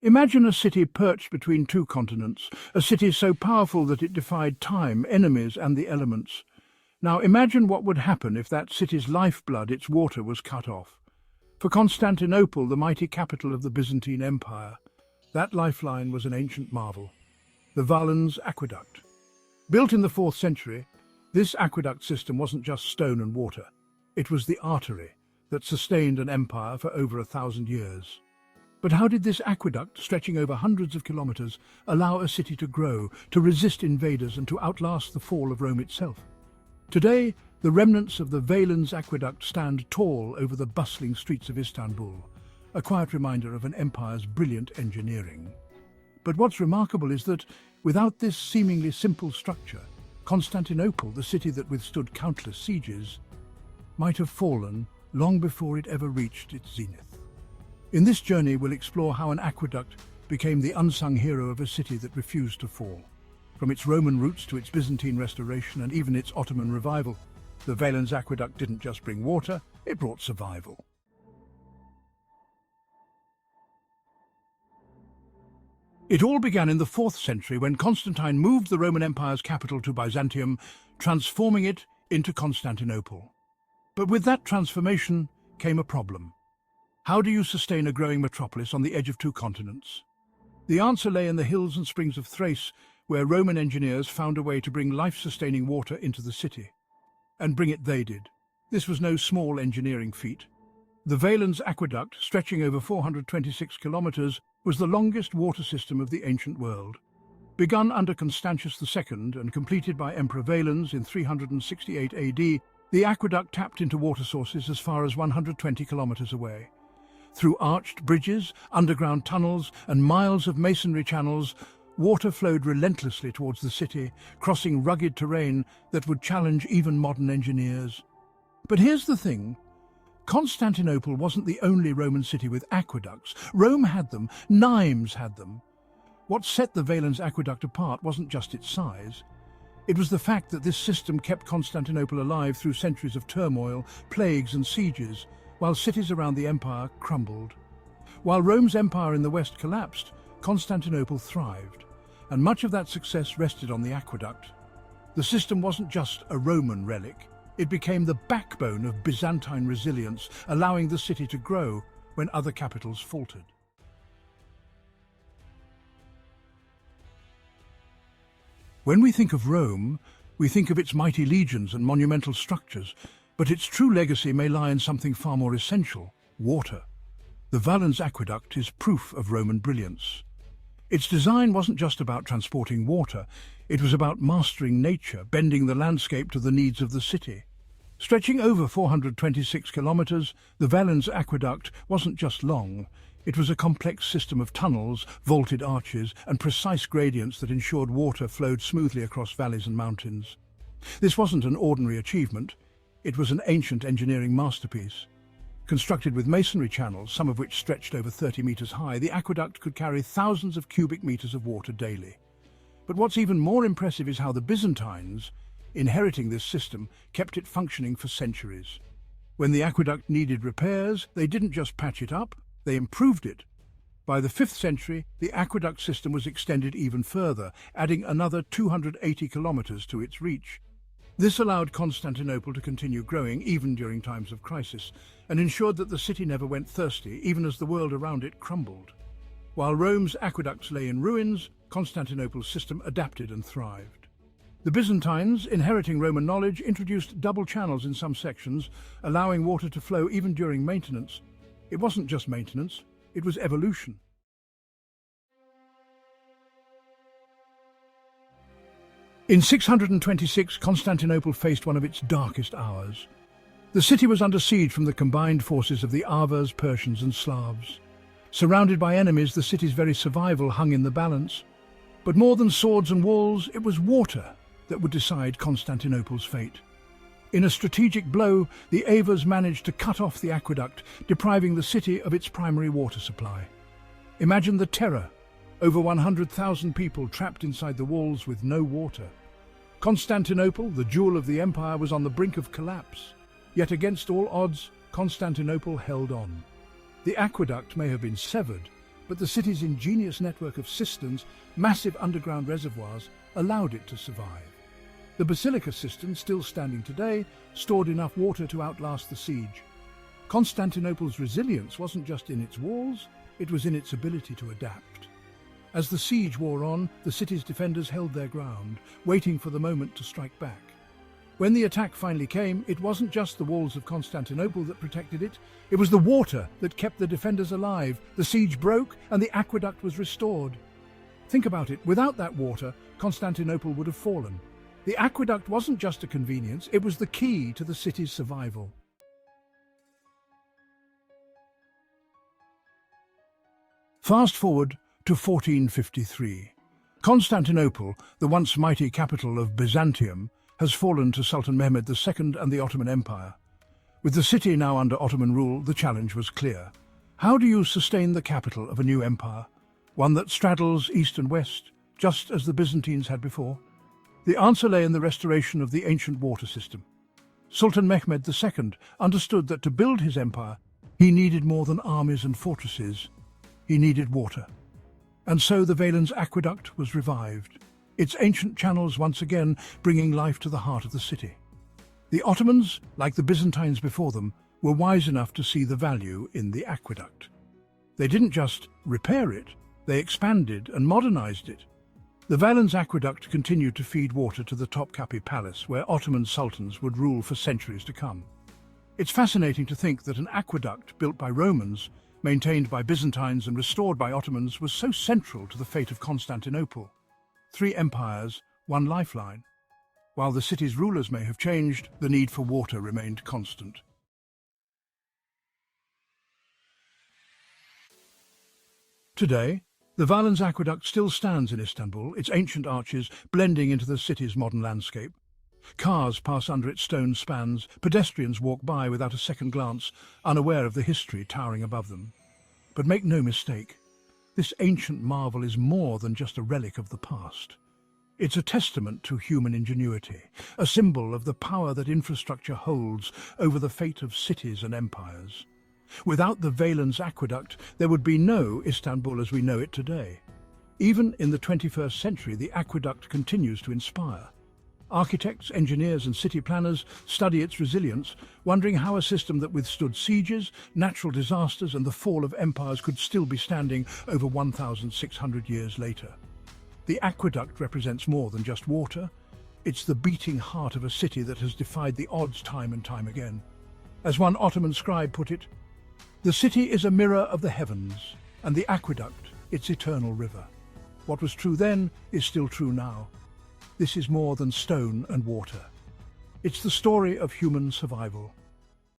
Imagine a city perched between two continents, a city so powerful that it defied time, enemies, and the elements. Now imagine what would happen if that city's lifeblood, its water, was cut off. For Constantinople, the mighty capital of the Byzantine Empire, that lifeline was an ancient marvel, the Valens Aqueduct. Built in the 4th century, this aqueduct system wasn't just stone and water. It was the artery that sustained an empire for over 1,000 years. But how did this aqueduct, stretching over hundreds of kilometers, allow a city to grow, to resist invaders and to outlast the fall of Rome itself? Today, the remnants of the Valens Aqueduct stand tall over the bustling streets of Istanbul, a quiet reminder of an empire's brilliant engineering. But what's remarkable is that, without this seemingly simple structure, Constantinople, the city that withstood countless sieges, might have fallen long before it ever reached its zenith. In this journey, we'll explore how an aqueduct became the unsung hero of a city that refused to fall. From its Roman roots to its Byzantine restoration and even its Ottoman revival, the Valens Aqueduct didn't just bring water, it brought survival. It all began in the 4th century when Constantine moved the Roman Empire's capital to Byzantium, transforming it into Constantinople. But with that transformation came a problem. How do you sustain a growing metropolis on the edge of two continents? The answer lay in the hills and springs of Thrace, where Roman engineers found a way to bring life-sustaining water into the city. And bring it they did. This was no small engineering feat. The Valens Aqueduct, stretching over 426 kilometers, was the longest water system of the ancient world. Begun under Constantius II and completed by Emperor Valens in 368 AD, the aqueduct tapped into water sources as far as 120 kilometers away. Through arched bridges, underground tunnels, and miles of masonry channels, water flowed relentlessly towards the city, crossing rugged terrain that would challenge even modern engineers. But here's the thing. Constantinople wasn't the only Roman city with aqueducts. Rome had them, Nimes had them. What set the Valens Aqueduct apart wasn't just its size. It was the fact that this system kept Constantinople alive through centuries of turmoil, plagues and sieges, while cities around the empire crumbled. While Rome's empire in the west collapsed, Constantinople thrived, and much of that success rested on the aqueduct. The system wasn't just a Roman relic. It became the backbone of Byzantine resilience, allowing the city to grow when other capitals faltered. When we think of Rome, we think of its mighty legions and monumental structures, but its true legacy may lie in something far more essential: water. The Valens Aqueduct is proof of Roman brilliance. Its design wasn't just about transporting water, it was about mastering nature, bending the landscape to the needs of the city. Stretching over 426 kilometers, the Valens Aqueduct wasn't just long. It was a complex system of tunnels, vaulted arches, and precise gradients that ensured water flowed smoothly across valleys and mountains. This wasn't an ordinary achievement. It was an ancient engineering masterpiece. Constructed with masonry channels, some of which stretched over 30 meters high, the aqueduct could carry thousands of cubic meters of water daily. But what's even more impressive is how the Byzantines, inheriting this system, kept it functioning for centuries. When the aqueduct needed repairs, they didn't just patch it up, they improved it. By the 5th century, the aqueduct system was extended even further, adding another 280 kilometers to its reach. This allowed Constantinople to continue growing even during times of crisis, and ensured that the city never went thirsty, even as the world around it crumbled. While Rome's aqueducts lay in ruins, Constantinople's system adapted and thrived. The Byzantines, inheriting Roman knowledge, introduced double channels in some sections, allowing water to flow even during maintenance. It wasn't just maintenance, it was evolution. In 626, Constantinople faced one of its darkest hours. The city was under siege from the combined forces of the Avars, Persians and Slavs. Surrounded by enemies, the city's very survival hung in the balance. But more than swords and walls, it was water that would decide Constantinople's fate. In a strategic blow, the Avars managed to cut off the aqueduct, depriving the city of its primary water supply. Imagine the terror. Over 100,000 people trapped inside the walls with no water. Constantinople, the jewel of the empire, was on the brink of collapse. Yet against all odds, Constantinople held on. The aqueduct may have been severed, But the city's ingenious network of cisterns, massive underground reservoirs, allowed it to survive. The basilica cistern, still standing today, stored enough water to outlast the siege. Constantinople's resilience wasn't just in its walls, it was in its ability to adapt. As the siege wore on, the city's defenders held their ground, waiting for the moment to strike back. When the attack finally came, it wasn't just the walls of Constantinople that protected it, it was the water that kept the defenders alive. The siege broke and the aqueduct was restored. Think about it, without that water, Constantinople would have fallen. The aqueduct wasn't just a convenience, it was the key to the city's survival. Fast forward to 1453. Constantinople, the once mighty capital of Byzantium, has fallen to Sultan Mehmed II and the Ottoman Empire. With the city now under Ottoman rule, the challenge was clear. How do you sustain the capital of a new empire, one that straddles east and west, just as the Byzantines had before? The answer lay in the restoration of the ancient water system. Sultan Mehmed II understood that to build his empire, he needed more than armies and fortresses. He needed water. And so the Valens Aqueduct was revived, its ancient channels once again bringing life to the heart of the city. The Ottomans, like the Byzantines before them, were wise enough to see the value in the aqueduct. They didn't just repair it, they expanded and modernized it. The Valens Aqueduct continued to feed water to the Topkapi Palace, where Ottoman sultans would rule for centuries to come. It's fascinating to think that an aqueduct built by Romans, maintained by Byzantines and restored by Ottomans, was so central to the fate of Constantinople. 3 empires, 1 lifeline. While the city's rulers may have changed, the need for water remained constant. Today, the Valens Aqueduct still stands in Istanbul, its ancient arches blending into the city's modern landscape. Cars pass under its stone spans, pedestrians walk by without a second glance, unaware of the history towering above them. But make no mistake, this ancient marvel is more than just a relic of the past. It's a testament to human ingenuity, a symbol of the power that infrastructure holds over the fate of cities and empires. Without the Valens Aqueduct, there would be no Istanbul as we know it today. Even in the 21st century, the aqueduct continues to inspire. Architects, engineers and city planners study its resilience, wondering how a system that withstood sieges, natural disasters and the fall of empires could still be standing over 1,600 years later. The aqueduct represents more than just water. It's the beating heart of a city that has defied the odds time and time again. As one Ottoman scribe put it, "The city is a mirror of the heavens, and the aqueduct its eternal river. What was true then is still true now. This is more than stone and water. It's the story of human survival,